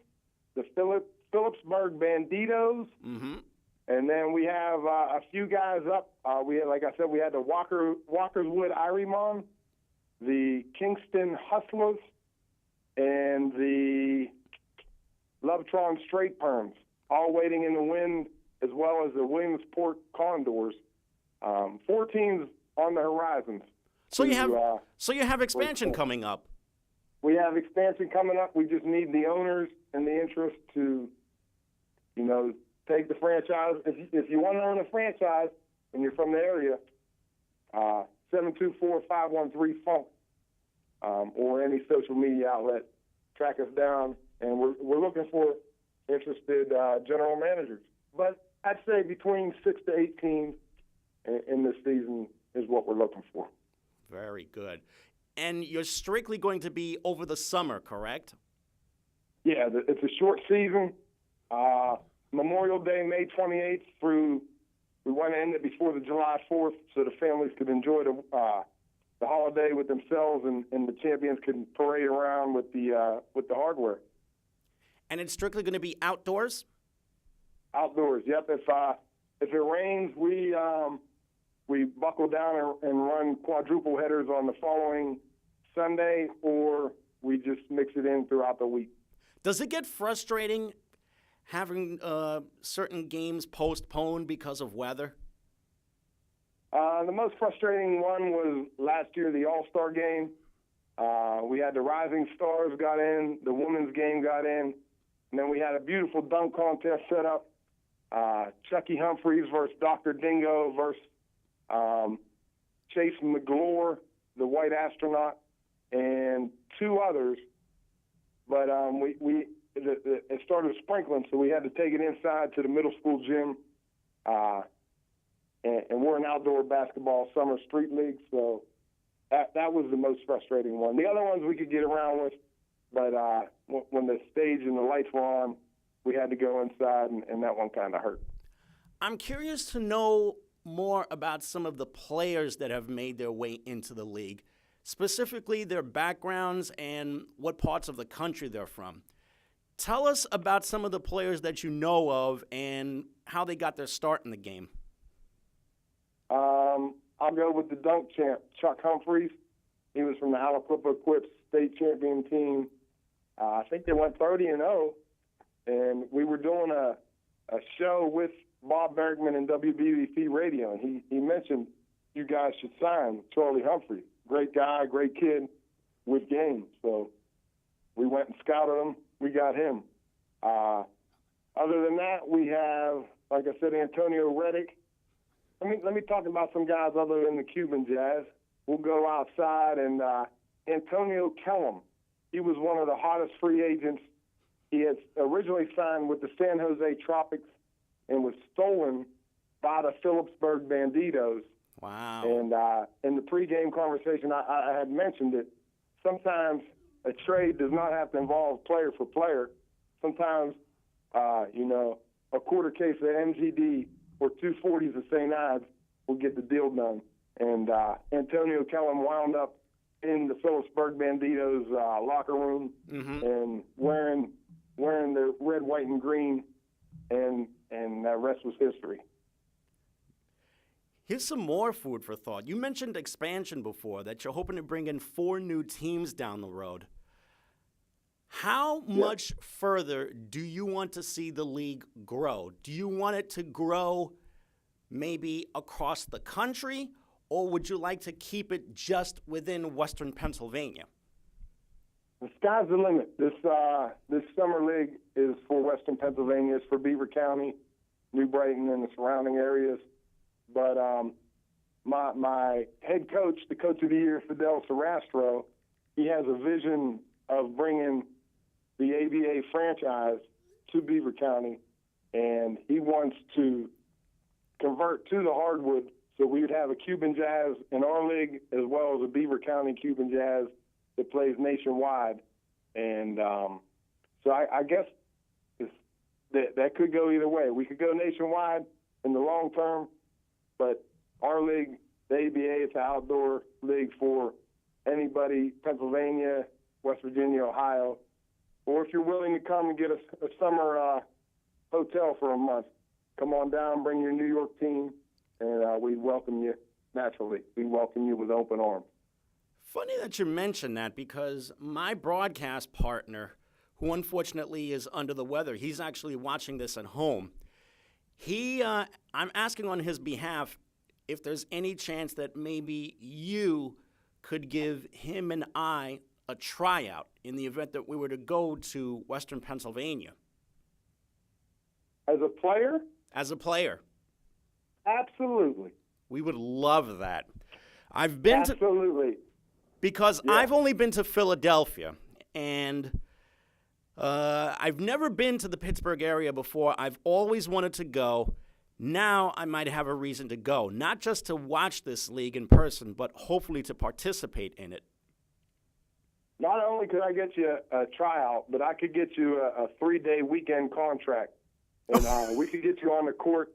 Speaker 2: the Phillipsburg Banditos, and then we have a few guys up. Like I said, we had the Walkerswood Irimon, the Kingston Hustlers, and the Lovetron Straight Perms, all waiting in the wind, as well as the Williamsport Condors. 4 teams on the horizons.
Speaker 1: So you have expansion coming up.
Speaker 2: We have expansion coming up. We just need the owners and the interest to, take the franchise. If you want to own a franchise and you're from the area, 724-513-FUNK, or any social media outlet, track us down, and we're looking for interested general managers. But I'd say between 6 to 8 teams in this season is what we're looking for.
Speaker 1: Very good. And you're strictly going to be over the summer, correct?
Speaker 2: Yeah, it's a short season. Memorial Day, May 28th through, we want to end it before the July 4th so the families could enjoy the holiday with themselves and the champions can parade around with the hardware.
Speaker 1: And it's strictly going to be outdoors?
Speaker 2: Outdoors, yep. If it rains, we buckle down and run quadruple headers on the following Sunday, or we just mix it in throughout the week.
Speaker 1: Does it get frustrating having certain games postponed because of weather?
Speaker 2: The most frustrating one was last year, the All-Star game. We had the Rising Stars got in, the women's game got in, and then we had a beautiful dunk contest set up. Chucky Humphreys versus Dr. Dingo versus Chase McGlure, the white astronaut, and 2 others. But it started sprinkling, so we had to take it inside to the middle school gym. And we're an outdoor basketball summer street league, so that was the most frustrating one. The other ones we could get around with, but when the stage and the lights were on, we had to go inside, and that one kind of hurt.
Speaker 1: I'm curious to know more about some of the players that have made their way into the league, specifically their backgrounds and what parts of the country they're from. Tell us about some of the players that you know of and how they got their start in the game.
Speaker 2: I'll go with the dunk champ, Chuck Humphreys. He was from the Aliquippa Quips state champion team. I think they went 30-0, and we were doing a show with Bob Bergman and WBBP Radio, and he mentioned you guys should sign Charlie Humphreys. Great guy, great kid with game. So we went and scouted him. We got him. Other than that, we have, like I said, Antonio Reddick. Let me talk about some guys other than the Cuban Jazz. We'll go outside, and Antonio Kellum. He was one of the hottest free agents. He had originally signed with the San Jose Tropics and was stolen by the Phillipsburg Banditos.
Speaker 1: Wow.
Speaker 2: And in the pregame conversation, I had mentioned it. Sometimes a trade does not have to involve player for player. Sometimes, a quarter case of MGD or 240s of St. Ives will get the deal done. And Antonio Kellum wound up in the Phillipsburg Banditos locker room and wearing the red, white, and green, and the rest was history.
Speaker 1: Here's some more food for thought. You mentioned expansion before, that you're hoping to bring in 4 new teams down the road. How much further do you want to see the league grow? Do you want it to grow maybe across the country, or would you like to keep it just within Western Pennsylvania?
Speaker 2: The sky's the limit. This summer league is for Western Pennsylvania. It's for Beaver County, New Brighton, and the surrounding areas. But my head coach, the coach of the year, Fidel Sarastro, he has a vision of bringing the ABA franchise to Beaver County, and he wants to convert to the hardwood so we would have a Cuban Jazz in our league as well as a Beaver County Cuban Jazz that plays nationwide. And so I guess that could go either way. We could go nationwide in the long term, but our league, the ABA, it's an outdoor league for anybody, Pennsylvania, West Virginia, Ohio. Or if you're willing to come and get a summer hotel for a month, come on down, bring your New York team, and we welcome you naturally. We welcome you with open arms.
Speaker 1: Funny that you mention that, because my broadcast partner, who unfortunately is under the weather, he's actually watching this at home. I'm asking on his behalf if there's any chance that maybe you could give him and I a tryout in the event that we were to go to Western Pennsylvania.
Speaker 2: As a player?
Speaker 1: As a player.
Speaker 2: Absolutely.
Speaker 1: We would love that. I've been
Speaker 2: Absolutely.
Speaker 1: Because yeah. I've only been to Philadelphia, and I've never been to the Pittsburgh area before. I've always wanted to go. Now I might have a reason to go, not just to watch this league in person, but hopefully to participate in it.
Speaker 2: Not only could I get you a tryout, but I could get you a 3-day weekend contract. And we could get you on the court,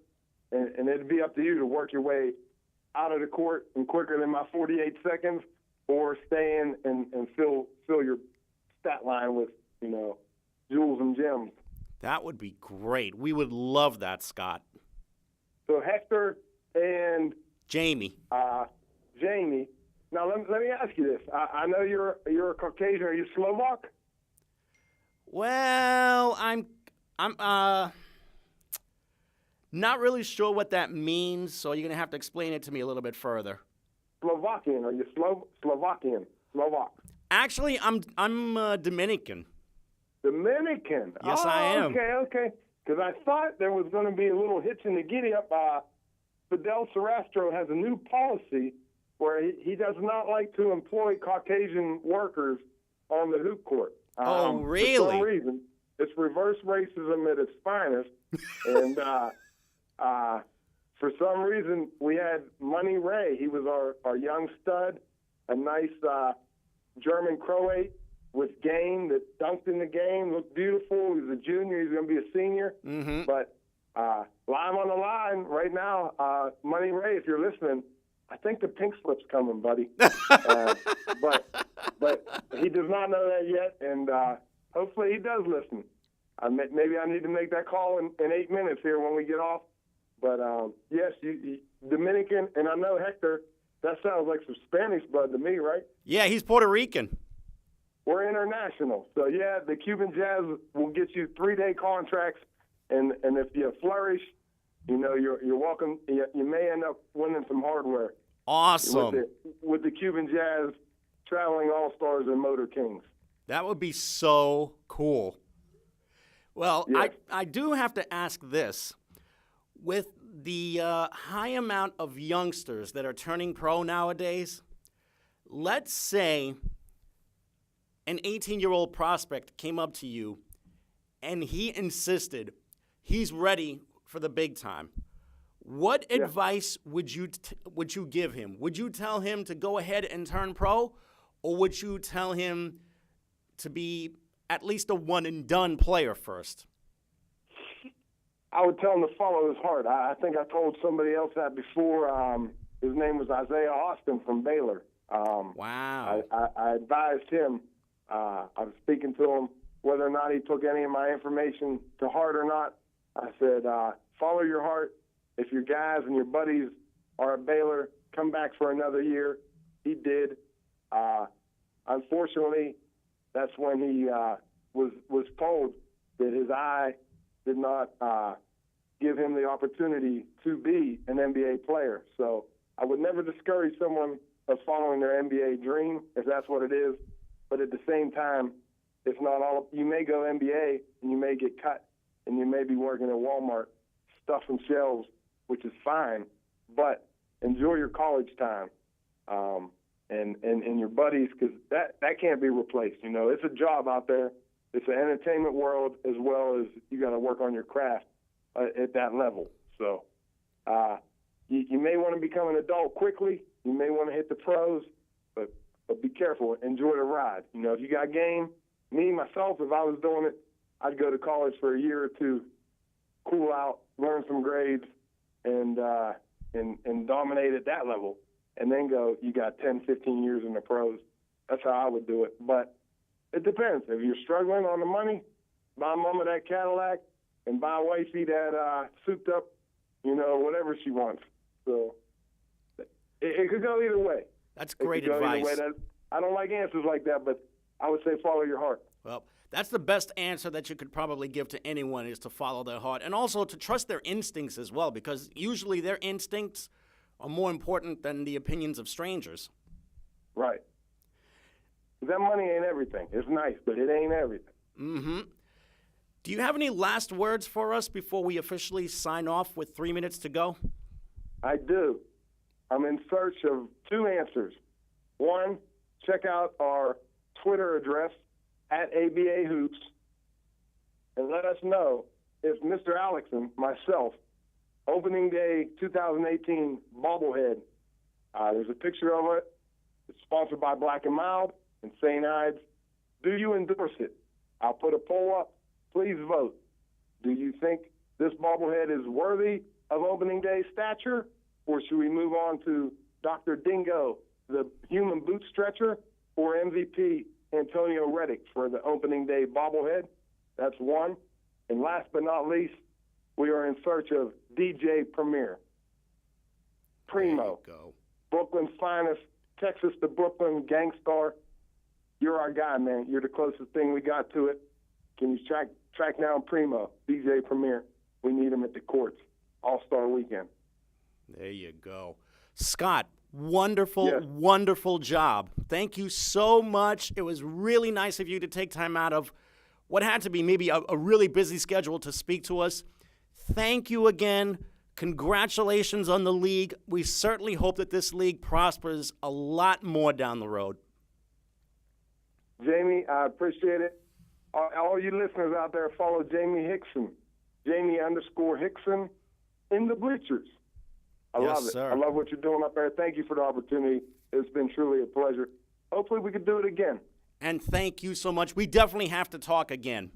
Speaker 2: and it'd be up to you to work your way out of the court in quicker than my 48 seconds, or stay in and fill your stat line with, jewels and gems.
Speaker 1: That would be great. We would love that, Scott.
Speaker 2: So Hector and
Speaker 1: Jamie.
Speaker 2: Jamie. Now let me ask you this. I know you're a Caucasian. Are you Slovak?
Speaker 1: Well, I'm not really sure what that means, so you're gonna have to explain it to me a little bit further.
Speaker 2: Slovakian. Are you Slovakian? Slovak.
Speaker 1: Actually, I'm Dominican.
Speaker 2: Dominican.
Speaker 1: Yes, I am.
Speaker 2: Okay. Because I thought there was going to be a little hitch in the giddy up. Fidel Sarastro has a new policy where he does not like to employ Caucasian workers on the hoop court.
Speaker 1: Oh, really?
Speaker 2: For some reason, it's reverse racism at its finest. And for some reason, we had Money Ray. He was our young stud, a nice German Croat with game that dunked in the game, looked beautiful. He's a junior. He's going to be a senior.
Speaker 1: Mm-hmm.
Speaker 2: But live on the line right now, Money Ray, if you're listening, I think the pink slip's coming, buddy. But he does not know that yet, and hopefully he does listen. Maybe I need to make that call in 8 minutes here when we get off. But, yes, you Dominican, and I know Hector, that sounds like some Spanish blood to me, right?
Speaker 1: Yeah, he's Puerto Rican.
Speaker 2: We're international. So, yeah, the Cuban Jazz will get you 3-day contracts, and if you flourish, you're welcome. You may end up winning some hardware.
Speaker 1: Awesome.
Speaker 2: With the Cuban Jazz traveling all-stars and Motor Kings.
Speaker 1: That would be so cool. Well,
Speaker 2: yes.
Speaker 1: I do have to ask this. With the high amount of youngsters that are turning pro nowadays, let's say an 18-year-old prospect came up to you and he insisted he's ready for the big time. What advice would you give him? Would you tell him to go ahead and turn pro, or would you tell him to be at least a one-and-done player first?
Speaker 2: I would tell him to follow his heart. I think I told somebody else that before. His name was Isaiah Austin from Baylor.
Speaker 1: Wow.
Speaker 2: I advised him. I was speaking to him whether or not he took any of my information to heart or not. I said, follow your heart. If your guys and your buddies are at Baylor, come back for another year. He did. Unfortunately, that's when he was told that his eye did not give him the opportunity to be an NBA player. So I would never discourage someone of following their NBA dream if that's what it is. But at the same time, it's not all. You may go NBA and you may get cut and you may be working at Walmart stuffing shelves, which is fine. But enjoy your college time and your buddies, because that can't be replaced. You know, it's a job out there. It's an entertainment world as well as you got to work on your craft at that level. So you may want to become an adult quickly. You may want to hit the pros, but be careful. Enjoy the ride. You know, if you got game, me, myself, if I was doing it, I'd go to college for a year or two, cool out, learn some grades, and dominate at that level, and then go, you got 10, 15 years in the pros. That's how I would do it. But it depends. If you're struggling on the money, buy mama that Cadillac and buy wifey that souped up, you know, whatever she wants. So it could go either way.
Speaker 1: That's great advice.
Speaker 2: I don't like answers like that, but I would say follow your heart.
Speaker 1: Well, that's the best answer that you could probably give to anyone, is to follow their heart, and also to trust their instincts as well, because usually their instincts are more important than the opinions of strangers.
Speaker 2: Right. That money ain't everything. It's nice, but it ain't everything.
Speaker 1: Mm-hmm. Do you have any last words for us before we officially sign off with 3 minutes to go?
Speaker 2: I do. I'm in search of two answers. One, check out our Twitter address, @ABAHoops, and let us know if Mr. Alaksin, myself, opening day 2018 bobblehead, there's a picture of it. It's sponsored by Black and Mild and St. Ides. Do you endorse it? I'll put a poll up. Please vote. Do you think this bobblehead is worthy of opening day stature, or should we move on to Dr. Dingo, the human boot stretcher, or MVP Antonio Reddick for the opening day bobblehead? That's one. And last but not least, we are in search of DJ Premier. Primo.
Speaker 1: There you go.
Speaker 2: Brooklyn's finest, Texas to Brooklyn gangstar. You're our guy, man. You're the closest thing we got to it. Can you track down Primo, DJ Premier? We need him at the courts. All-Star Weekend.
Speaker 1: There you go. Scott, wonderful,
Speaker 2: Yes.
Speaker 1: wonderful job. Thank you so much. It was really nice of you to take time out of what had to be maybe a really busy schedule to speak to us. Thank you again. Congratulations on the league. We certainly hope that this league prospers a lot more down the road.
Speaker 2: Jamie, I appreciate it. All you listeners out there, follow Jaime Hixson, Jamie_Hixson in the Bleachers. I
Speaker 1: Yes,
Speaker 2: love it.
Speaker 1: sir.
Speaker 2: I love what you're doing up there. Thank you for the opportunity. It's been truly a pleasure. Hopefully we could do it again.
Speaker 1: And thank you so much. We definitely have to talk again.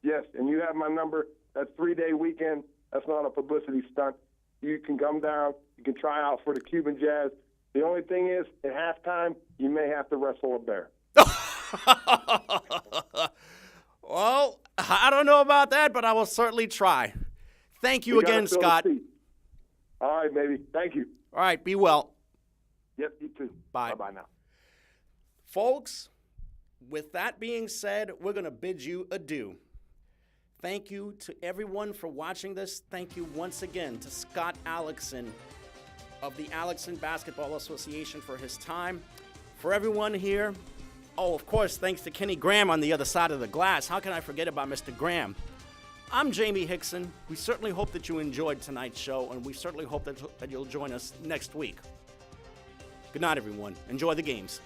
Speaker 2: Yes, and you have my number. That's 3-day weekend. That's not a publicity stunt. You can come down. You can try out for the Cuban Jazz. The only thing is, at halftime, you may have to wrestle a bear.
Speaker 1: Well, I don't know about that, but I will certainly try. Thank you
Speaker 2: We gotta
Speaker 1: again,
Speaker 2: fill the
Speaker 1: Scott.
Speaker 2: seat. All right, baby. Thank you.
Speaker 1: All right, be well.
Speaker 2: Yep, you too.
Speaker 1: Bye.
Speaker 2: Bye-bye now.
Speaker 1: Folks, with that being said, we're going to bid you adieu. Thank you to everyone for watching this. Thank you once again to Scott Alaksin of the Alxn Basketball Association for his time. For everyone here, oh, of course, thanks to Kenny Graham on the other side of the glass. How can I forget about Mr. Graham? I'm Jaime Hixson. We certainly hope that you enjoyed tonight's show, and we certainly hope that you'll join us next week. Good night, everyone. Enjoy the games.